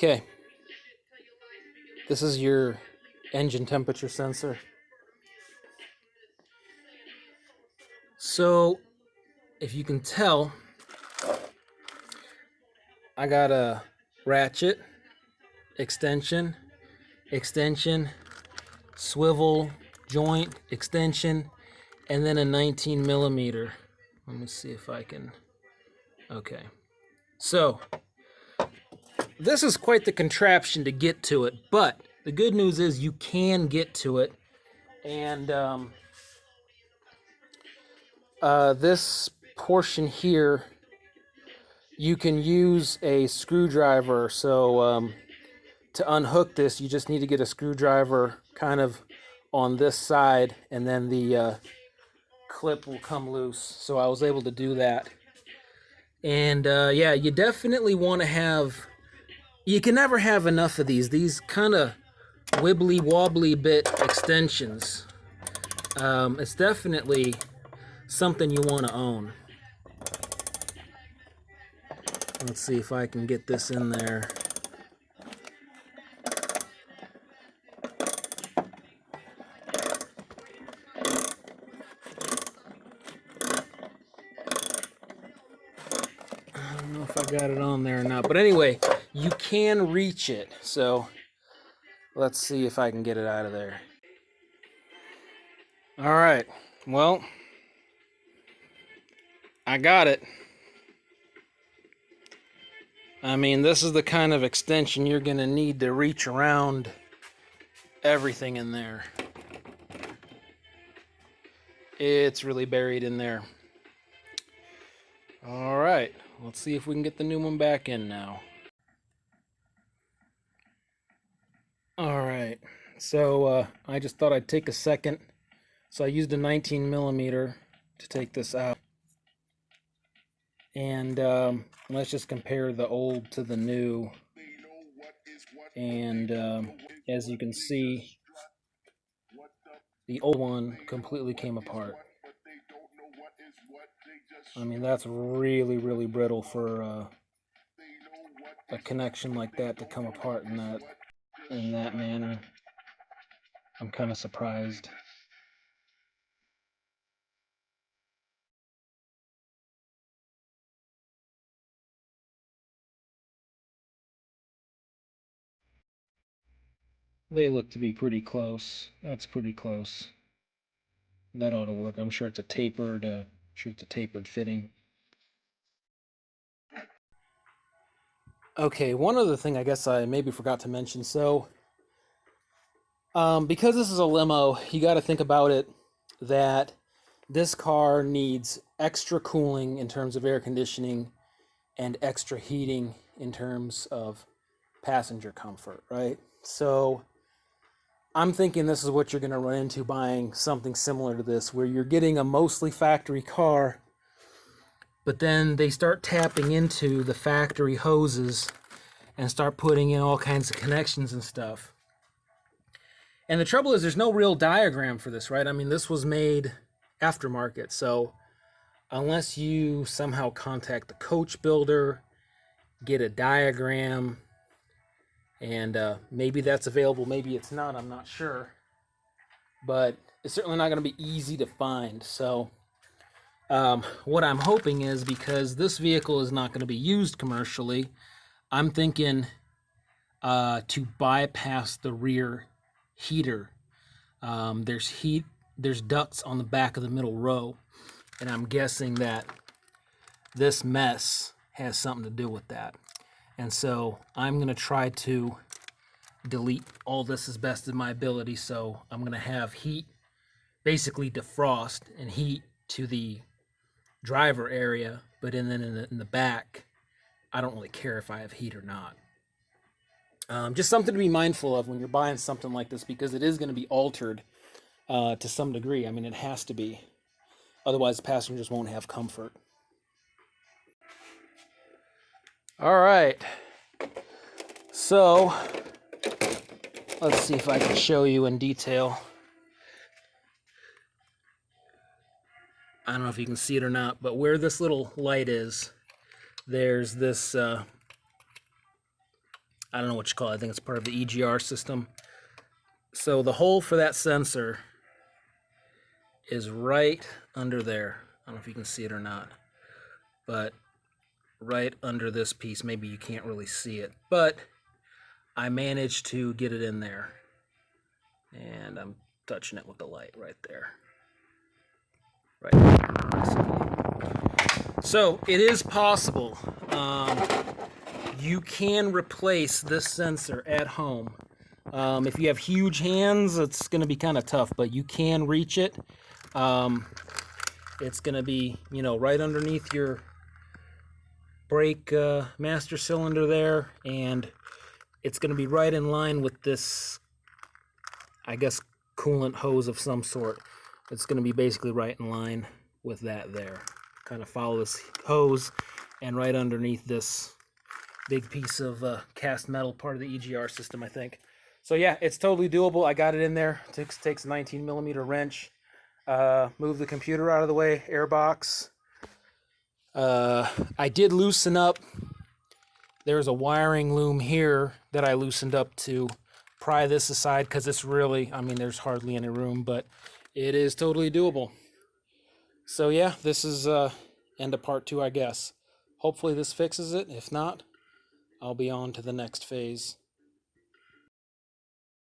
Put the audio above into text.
Okay, this is your engine temperature sensor. So, if you can tell, I got a ratchet, extension, swivel, joint, extension, and then a 19 millimeter. Let me see if I can, okay. So, this is quite the contraption to get to it, but the good news is you can get to it. And this portion here, you can use a screwdriver. So to unhook this, you just need to get a screwdriver kind of on this side, and then the clip will come loose. So I was able to do that. And yeah, you definitely want to have, you can never have enough of these kind of wibbly wobbly bit extensions. It's definitely something you want to own. Let's see if I can get this in there. I don't know if I got it on there or not, but anyway, you can reach it. So let's see if I can get it out of there. All right, well, I got it. I mean, this is the kind of extension you're going to need to reach around everything in there. It's really buried in there. All right, let's see if we can get the new one back in now. All right, so I just thought I'd take a second. So I used a 19 millimeter to take this out. And let's just compare the old to the new. And as you can see, the old one completely came apart. I mean, that's really, really brittle for a connection like that to come apart in that manner. I'm kind of surprised. They look to be pretty close. That's pretty close. That ought to work. I'm sure it's a tapered fitting. Okay, one other thing I guess I maybe forgot to mention. So, because this is a limo, you got to think about it that this car needs extra cooling in terms of air conditioning and extra heating in terms of passenger comfort, right? So I'm thinking this is what you're going to run into buying something similar to this, where you're getting a mostly factory car, but then they start tapping into the factory hoses and start putting in all kinds of connections and stuff. And the trouble is there's no real diagram for this, right? I mean, this was made aftermarket, so unless you somehow contact the coach builder, get a diagram, and maybe that's available, maybe it's not, I'm not sure. But it's certainly not going to be easy to find. So what I'm hoping is, because this vehicle is not going to be used commercially, I'm thinking to bypass the rear heater. There's ducts on the back of the middle row, and I'm guessing that this mess has something to do with that. And so I'm going to try to delete all this as best as my ability. So I'm going to have heat, basically defrost and heat to the driver area, but then in the back, I don't really care if I have heat or not. Just something to be mindful of when you're buying something like this, because it is going to be altered to some degree. I mean, it has to be. Otherwise, passengers won't have comfort. All right. So, let's see if I can show you in detail. I don't know if you can see it or not, but where this little light is, there's this I don't know what you call it. I think it's part of the EGR system. So the hole for that sensor is right under there. I don't know if you can see it or not, but right under this piece. Maybe you can't really see it, but I managed to get it in there. And I'm touching it with the light right there. Right there. So it is possible. You can replace this sensor at home. If you have huge hands, it's going to be kind of tough, but you can reach it. It's going to be, right underneath your brake master cylinder there, and it's going to be right in line with this, I guess, coolant hose of some sort. It's going to be basically right in line with that there. Kind of follow this hose, and right underneath this big piece of cast metal, part of the EGR system, I think. So yeah, it's totally doable. I got it in there. Takes a 19mm wrench. Move the computer out of the way, airbox. I did loosen up. There's a wiring loom here that I loosened up to pry this aside, because it's really, there's hardly any room, but it is totally doable. So yeah, this is end of part 2, I guess. Hopefully this fixes it. If not, I'll be on to the next phase.